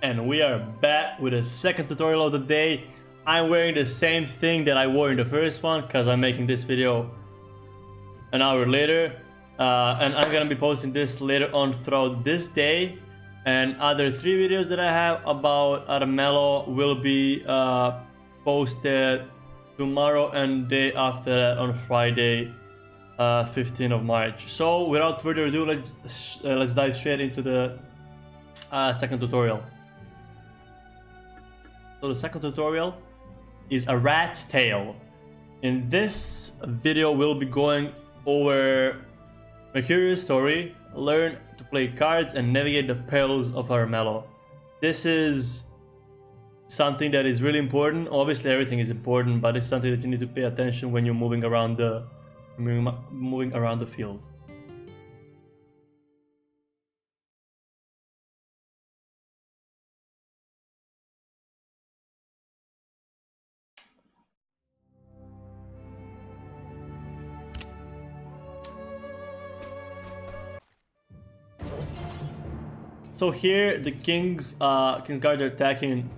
And we are back with the second tutorial of the day. I'm wearing the same thing that I wore in the first one because I'm making this video an hour later, and I'm gonna be posting this later on throughout this day. And other 3 videos that I have about Armello will be posted tomorrow and day after that on Friday, 15th of March. So without further ado, let's dive straight into the second tutorial. So the second tutorial is a rat's tail. In this video, we'll be going over Mercurius' story, learn to play cards, and navigate the perils of Armello. This is something that is really important. Obviously, everything is important, but it's something that you need to pay attention when you're moving around the field. So here the King's Guard are attacking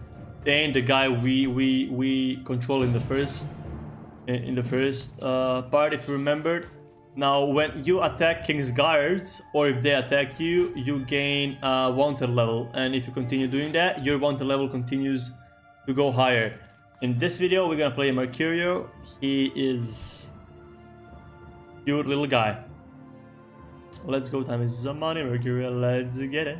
Dane, the guy we control in the first part, if you remembered. Now when you attack King's Guards, or if they attack you, you gain wanted level, and if you continue doing that, your wanted level continues to go higher. In this video, we're gonna play Mercurio. He is a cute little guy. Let's go, time is some money, Mercurio, let's get it.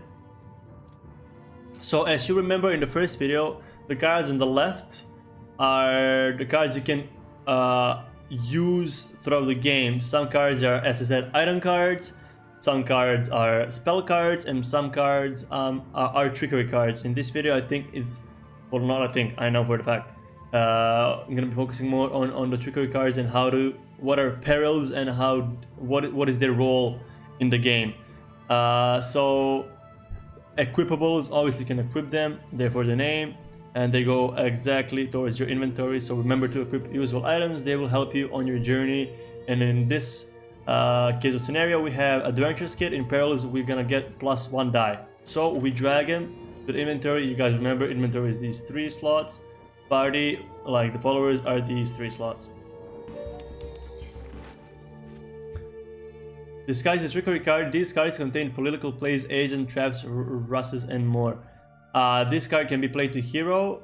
So as you remember in the first video, the cards on the left are the cards you can use throughout the game. Some cards are, as I said, item cards, some cards are spell cards, and some cards are trickery cards. In this video, I think it's, well, not I think, I know for the fact. I'm gonna be focusing more on the trickery cards and what are perils and what is their role in the game. So equipables, obviously you can equip them, therefore the name, and they go exactly towards your inventory. So remember to equip usable items, they will help you on your journey. And in this case of scenario, we have Adventurous Kit. In Perils, we're gonna get +1 die. So we drag him to the inventory. You guys remember, inventory is these 3 slots. Party, like the followers, are these 3 slots. Disguise the Trickery card. These cards contain political plays, agent, traps, russes, and more. This card can be played to hero,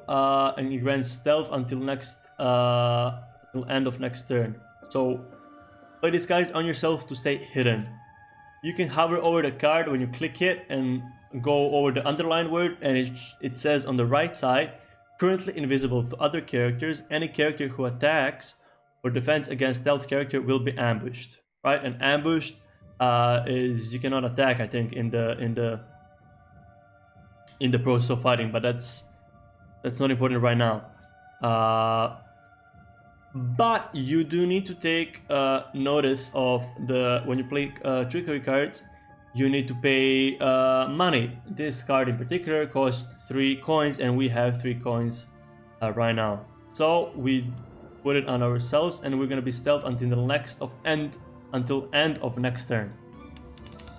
and it grants stealth until end of next turn. So play Disguise on yourself to stay hidden. You can hover over the card when you click it and go over the underlined word, and it says on the right side, currently invisible to other characters. Any character who attacks or defends against stealth character will be ambushed. Right? And ambushed is you cannot attack, I think, in the process of fighting, but that's not important right now. But you do need to take notice of when you play trickery cards, you need to pay money. This card in particular costs 3 coins, and we have 3 coins right now. So we put it on ourselves, and we're gonna be stealth until end of next turn.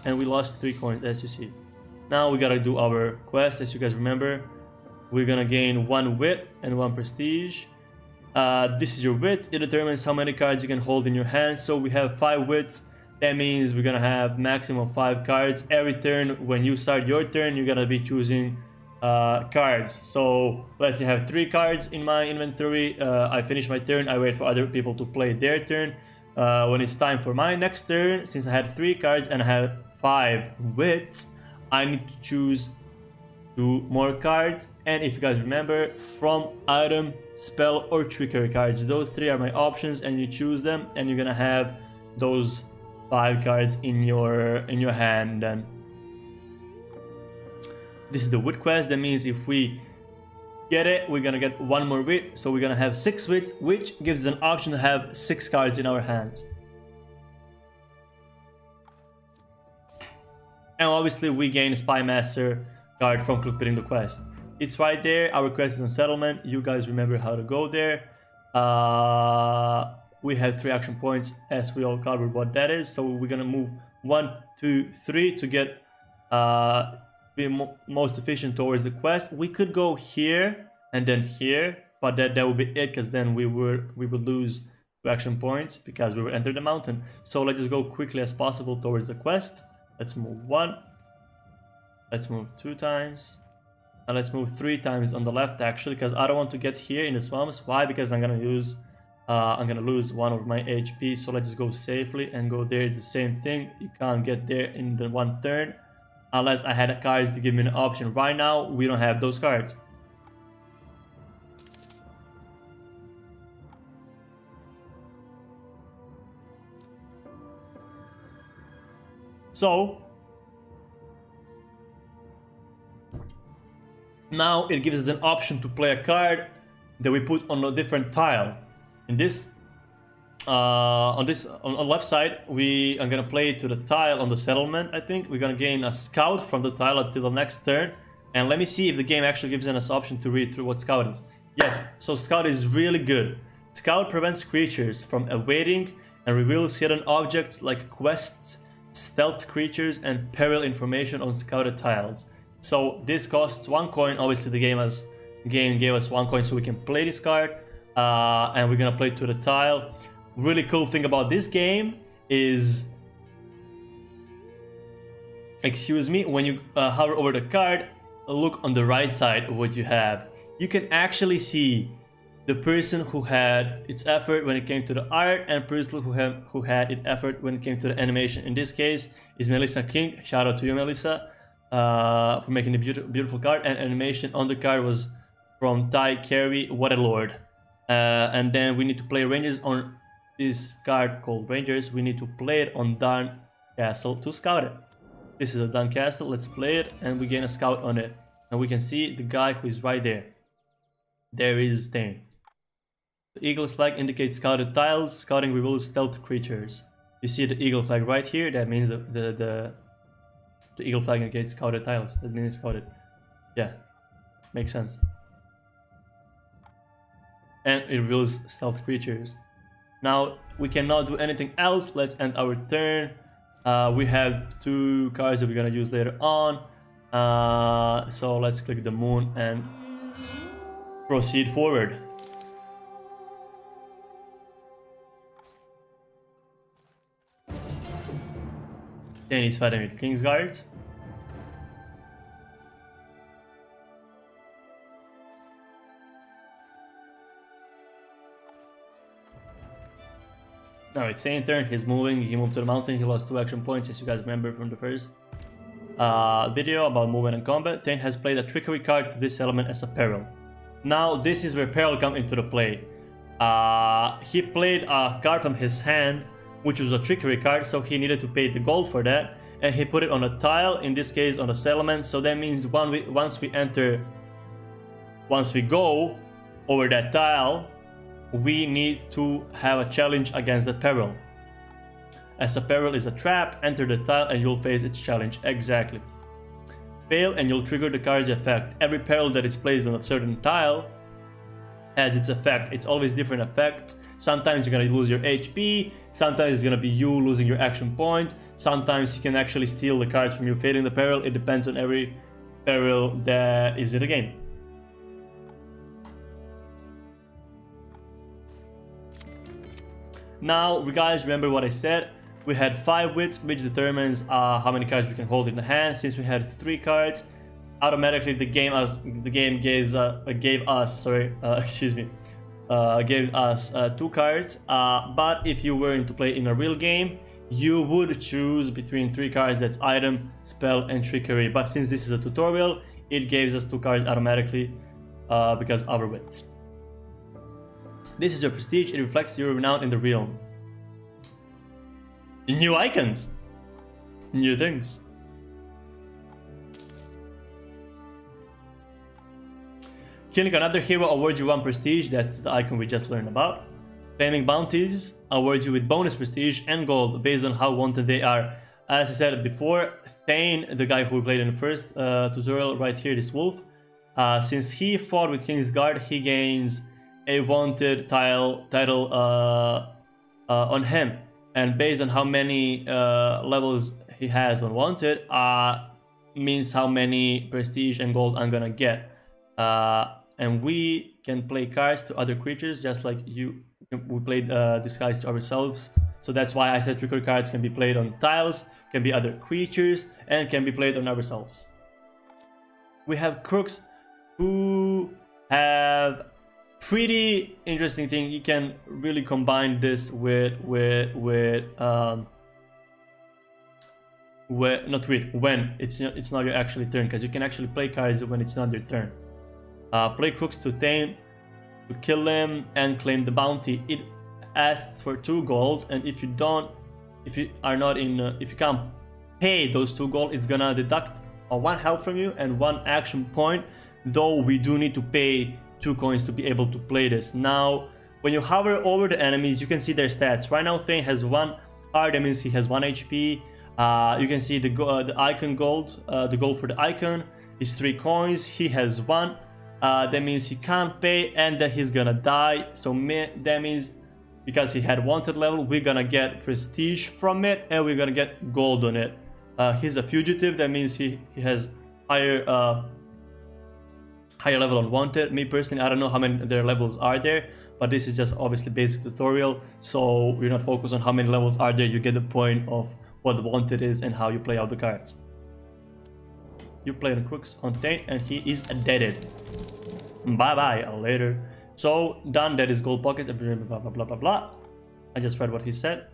And we lost 3 coins, as you see. Now we gotta do our quest. As you guys remember, we're gonna gain 1 wit and 1 prestige. This is your wit. It determines how many cards you can hold in your hand. So we have 5 wits. That means we're gonna have maximum 5 cards every turn. When you start your turn, you're gonna be choosing cards. So let's say I have 3 cards in my inventory. I finish my turn, I wait for other people to play their turn. When it's time for my next turn, since I had 3 cards and I have 5 wits, I need to choose 2 more cards. And if you guys remember, from item, spell, or trickery cards, those 3 are my options, and you choose them, and you're gonna have those 5 cards in your hand. Then this is the wit quest. That means if we get it, we're gonna get 1 more wit, so we're gonna have 6 wits, which gives us an option to have 6 cards in our hands. And obviously we gain a Spy Master card from completing the quest. It's right there. Our quest is on settlement. You guys remember how to go there. We have 3 action points, as we all covered what that is. So we're gonna move 1, 2, 3 to get be most efficient towards the quest. We could go here and then here, but that would be it, because then we would lose 2 action points because we will enter the mountain. So let's just go quickly as possible towards the quest. Let's move 1. Let's move 2 times. And let's move 3 times on the left, actually, because I don't want to get here in the swamps. Why? Because I'm gonna lose 1 of my HP. So let's just go safely and go there. It's the same thing. You can't get there in the 1 turn unless I had a card to give me an option. Right now, we don't have those cards. So now it gives us an option to play a card that we put on a different tile. In this, on the left side, we are gonna play to the tile on the settlement. I think we're gonna gain a scout from the tile until the next turn. And let me see if the game actually gives us an option to read through what scout is. Yes, so scout is really good. Scout prevents creatures from evading and reveals hidden objects like quests, stealth creatures, and peril information on scouted tiles. So this costs 1 coin. Obviously the game gave us 1 coin so we can play this card, and we're gonna play to the tile. Really cool thing about this game is, excuse me, when you hover over the card, look on the right side of what you have. You can actually see the person who had its effort when it came to the art, and person who had its effort when it came to the animation. In this case is Melissa King. Shout out to you, Melissa, for making the beautiful card. And animation on the card was from Ty Carey. What a lord. And then we need to play Rangers on this card called Rangers. We need to play it on Darn Castle to scout it. This is a Darn Castle. Let's play it, and we gain a scout on it. And we can see the guy who is right there. There is Thane. The eagle's flag indicates scouted tiles. Scouting reveals stealth creatures. You see the eagle flag right here. That means the eagle flag indicates scouted tiles. That means scouted. Yeah, makes sense. And it reveals stealth creatures. Now we cannot do anything else. Let's end our turn. We have 2 cards that we're gonna use later on. So let's click the moon and proceed forward. Then he's fighting with King's Guards. Now it's Saint's turn. He's moving. He moved to the mountain. He lost 2 action points, as you guys remember from the first video about movement and combat. Thane has played a Trickery card to this element as a peril. Now this is where peril comes into the play. He played a card from his hand, which was a Trickery card, so he needed to pay the gold for that, and he put it on a tile, in this case on a settlement. So that means once we go over that tile, we need to have a challenge against the peril. As a peril is a trap, enter the tile and you'll face its challenge. Exactly. Fail and you'll trigger the card's effect. Every peril that is placed on a certain tile has its effect. It's always different effects. Sometimes you're gonna lose your HP, sometimes it's gonna be you losing your action point, sometimes you can actually steal the cards from you failing the peril. It depends on every peril that is in the game. Now, guys, remember what I said. We had 5 wits, which determines how many cards we can hold in the hand. Since we had 3 cards, automatically the game gave us 2 cards. But if you were to play in a real game, you would choose between 3 cards. That's item, spell, and trickery. But since this is a tutorial, it gives us 2 cards automatically because of our wits. This is your prestige. It reflects your renown in the realm. New icons. New things. Killing another hero awards you 1 prestige. That's the icon we just learned about. Claiming bounties awards you with bonus prestige and gold based on how wanted they are. As I said before, Thane, the guy who we played in the first tutorial right here, this wolf, since he fought with King's Guard, he gains a wanted title on him, and based on how many levels he has on wanted, means how many prestige and gold I'm gonna get. And we can play cards to other creatures, just like we played this cards to ourselves. So that's why I said trickery cards can be played on tiles, can be other creatures, and can be played on ourselves. We have crooks who have pretty interesting thing. You can really combine this with when it's not your actually turn, because you can actually play cards when it's not your turn. Play crooks to Thane to kill him and claim the bounty. It asks for 2 gold, and if you can't pay those 2 gold, it's gonna deduct 1 health from you and 1 action point. Though we do need to pay 2 coins to be able to play this. Now, when you hover over the enemies, you can see their stats. Right now, Thane has 1 heart, that means he has 1 HP. You can see the icon gold. The gold for the icon is 3 coins. He has 1. That means he can't pay and that he's gonna die. So that means because he had wanted level, we're gonna get prestige from it and we're gonna get gold on it. He's a fugitive. That means he has higher level on wanted. Me personally, I don't know how many their levels are there, but this is just obviously basic tutorial, so we're not focused on how many levels are there. You get the point of what the wanted is and how you play out the cards. You play the crooks on Thane and he is deaded. Bye bye, later. So done. That is gold pocket. Blah blah blah blah blah. I just read what he said.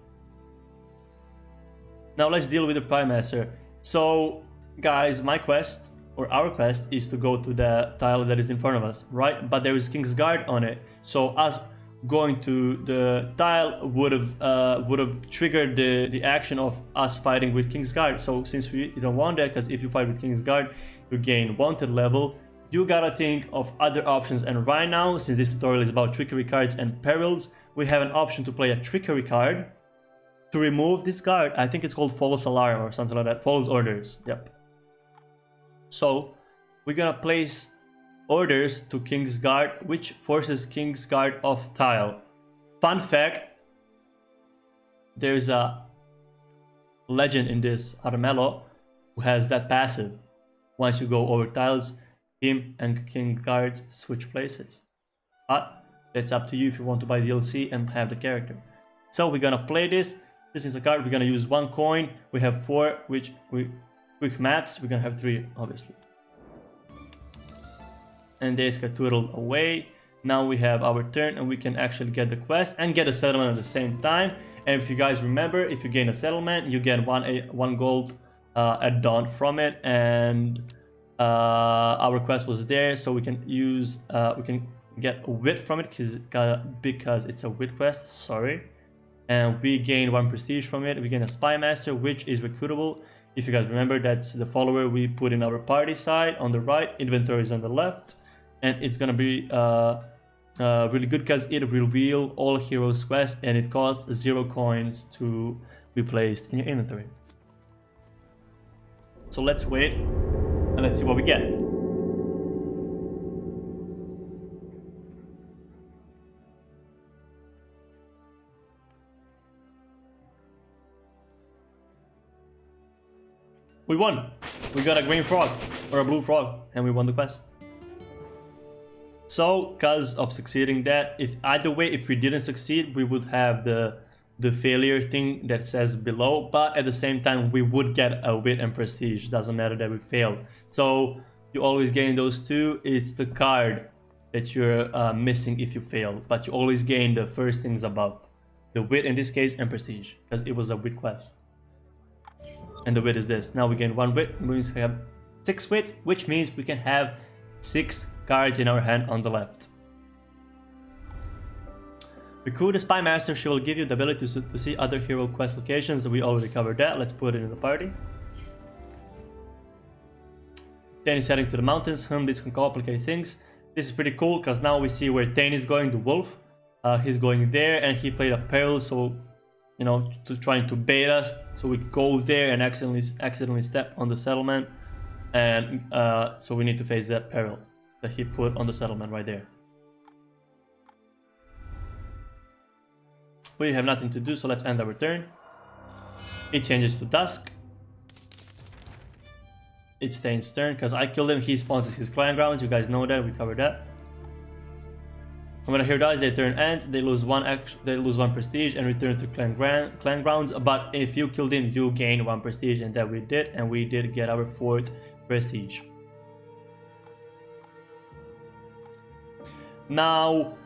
Now let's deal with the Prime Master. So guys, my quest, or our quest, is to go to the tile that is in front of us, right? But there is King's Guard on it, so us going to the tile would have triggered the action of us fighting with King's Guard. So since we don't want that, because if you fight with King's Guard, you gain wanted level, you gotta think of other options. And right now, since this tutorial is about trickery cards and perils, we have an option to play a trickery card to remove this card. I think it's called False Alarm or something like that. False Orders. Yep. So we're gonna place orders to King's Guard, which forces King's Guard off tile. Fun fact, there's a legend in this, Armello, who has that passive. Once you go over tiles, him and King Guards switch places. But it's up to you if you want to buy DLC and have the character. So we're gonna play this. This is a card. We're gonna use 1 coin. We have 4, which quick maths, we're gonna have 3, obviously. And they skedaddled away. Now we have our turn and we can actually get the quest and get a settlement at the same time. And if you guys remember, if you gain a settlement, you get 1 gold at dawn from it. And our quest was there, so we can use we can get a wit from it because it's a wit quest. Sorry. And we gain 1 prestige from it. We gain a Spy Master, which is recruitable. If you guys remember, that's the follower we put in our party side on the right, inventory is on the left, and it's gonna be really good because it will reveal all heroes quest and it costs 0 coins to be placed in your inventory. So let's wait and let's see what we get. We won! We got a green frog, or a blue frog, and we won the quest. So, because of succeeding that, either way, if we didn't succeed, we would have the failure thing that says below, but at the same time, we would get a wit and prestige. Doesn't matter that we failed. So, you always gain those 2. It's the card that you're missing if you fail, but you always gain the first things above. The wit in this case, and prestige, because it was a wit quest. And the wit is this. Now we gain 1 wit, which means we have 6 wits, which means we can have 6 cards in our hand on the left. Recruit a Spy Master. She will give you the ability to see other hero quest locations. We already covered that. Let's put it in the party. Thane is heading to the mountains. This can complicate things. This is pretty cool because now we see where Thane is going, the wolf. He's going there and he played a Perils, so you know, trying to bait us, so we go there and accidentally step on the settlement, and so we need to face that peril that he put on the settlement right there. We have nothing to do, so let's end our turn. It changes to dusk. it's Thane's turn because I killed him. He spawns his clan grounds. You guys know that. We covered that. When a hero dies, their turn ends. They lose one prestige and return to clan grounds. But if you killed him, you gain 1 prestige, and that we did, and we did get our 4th prestige. Now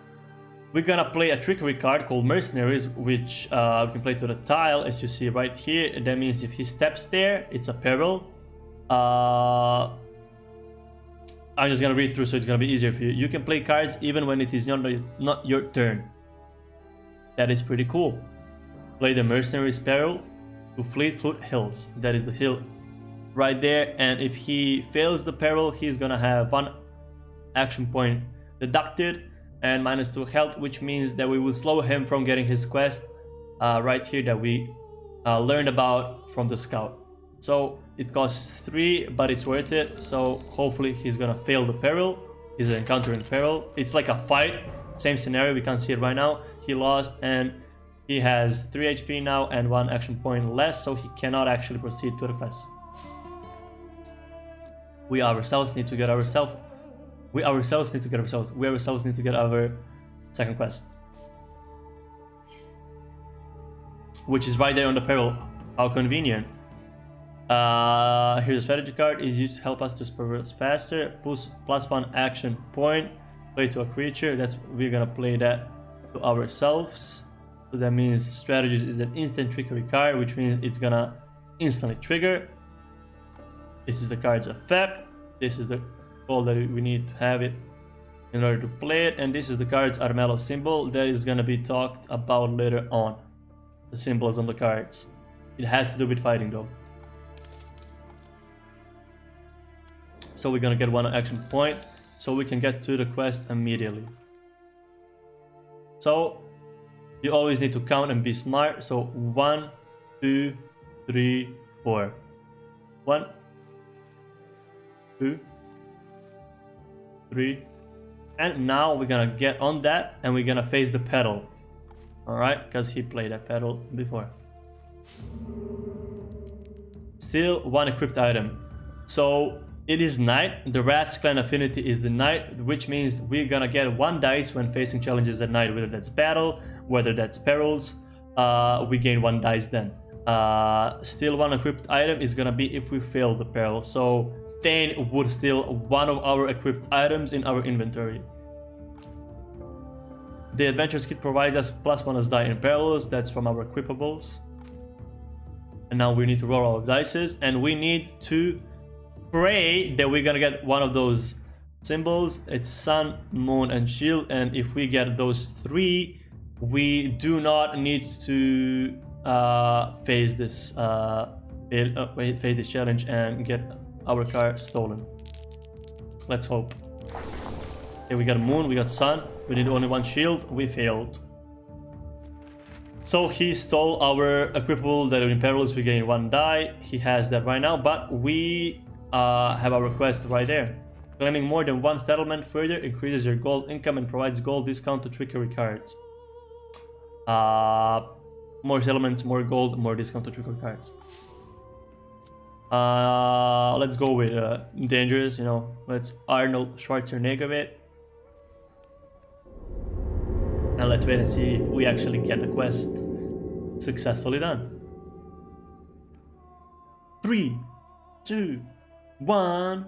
we're gonna play a trickery card called Mercenaries, which we can play to the tile, as you see right here. And that means if he steps there, it's a peril. I'm just gonna read through so it's gonna be easier for you. You can play cards even when it is not your turn. That is pretty cool. Play the Mercenaries Peril to Fleetfoot Hills. That is the hill right there. And if he fails the peril, he's gonna have 1 action point deducted and -2 health, which means that we will slow him from getting his quest right here that we learned about from the scout. So it costs 3, but it's worth it. So hopefully he's gonna fail the peril. He's encountering peril. It's like a fight, same scenario. We can't see it right now. He lost and he has 3 HP now and 1 action point less, so he cannot actually proceed to the quest. We ourselves need to get our second quest, which is right there on the peril. How convenient. Here's a strategy card. Is used to help us to progress faster. +1 action point. Play to a creature. We're gonna play that to ourselves. So that means strategies is an instant trickery card, which means it's gonna instantly trigger. This is the card's effect. This is the goal that we need to have it in order to play it. And this is the card's Armello symbol that is gonna be talked about later on. The symbols on the cards. It has to do with fighting though. So we're gonna get 1 action point so we can get to the quest immediately. So you always need to count and be smart. So 1, 2, 3, 4. 1, 2, 3. And now we're gonna get on that and we're gonna face the pedal. Alright, because he played that pedal before. Still 1 equipped item. So it is night. The Rat's clan affinity is the night, which means we're gonna get 1 dice when facing challenges at night, whether that's battle, whether that's perils. We gain 1 dice then. Still 1 equipped item is gonna be if we fail the peril. So Thane would steal 1 of our equipped items in our inventory. The Adventurers Kit provides us +1 as die in perils. That's from our equipables. And now we need to roll our dices, and we need to pray that we're gonna get 1 of those symbols. It's sun, moon, and shield. And if we get those 3, we do not need to face this challenge and get our car stolen. Let's hope. Okay, we got moon, we got sun. We need only 1 shield. We failed. So he stole our equipable that in perils we gain 1 die. He has that right now, but we have our quest right there. Claiming more than 1 settlement further increases your gold income and provides gold discount to trickery cards. More settlements, more gold, more discount to trickery cards. Let's go with dangerous, let's Arnold Schwarzenegger it. And let's wait and see if we actually get the quest successfully done. 3, 2, 1.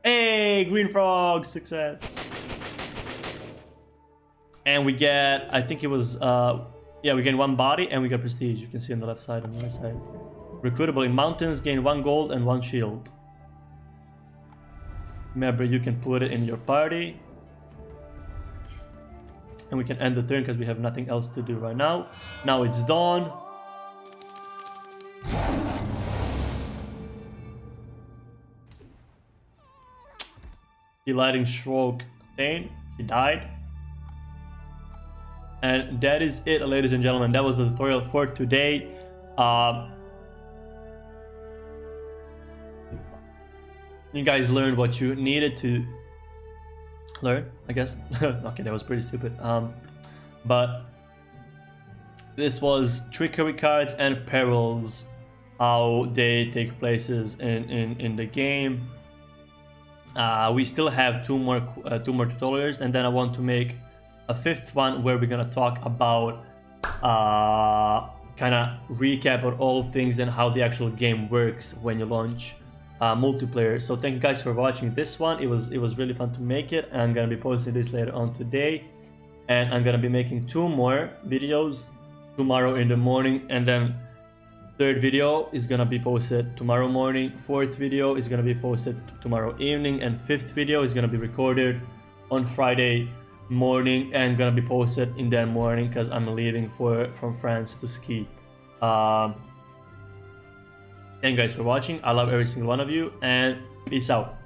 Hey, green frog, success. And we get, I think it was, yeah, we gain 1 body and we get prestige. You can see on the left side and the right side. Recruitable in mountains, gain 1 gold and 1 shield. Remember, you can put it in your party. And we can end the turn because we have nothing else to do right now. Now it's dawn. Delighting stroke Thane. He died. And that is it, ladies and gentlemen. That was the tutorial for today. You guys learned what you needed to learn, I guess. Okay, that was pretty stupid. But this was trickery cards and perils. how they take places in the game. We still have two more tutorials, and then I want to make a fifth one where we're gonna talk about kind of recap on all things and how the actual game works when you launch multiplayer. So thank you guys for watching this one. It was really fun to make it. I'm gonna be posting this later on today, and I'm gonna be making 2 more videos tomorrow in the morning, and then third video is gonna be posted tomorrow morning, fourth video is gonna be posted tomorrow evening, and fifth video is gonna be recorded on Friday morning and gonna be posted in that morning because I'm leaving from France to ski. Thank you guys for watching. I love every single one of you, and peace out.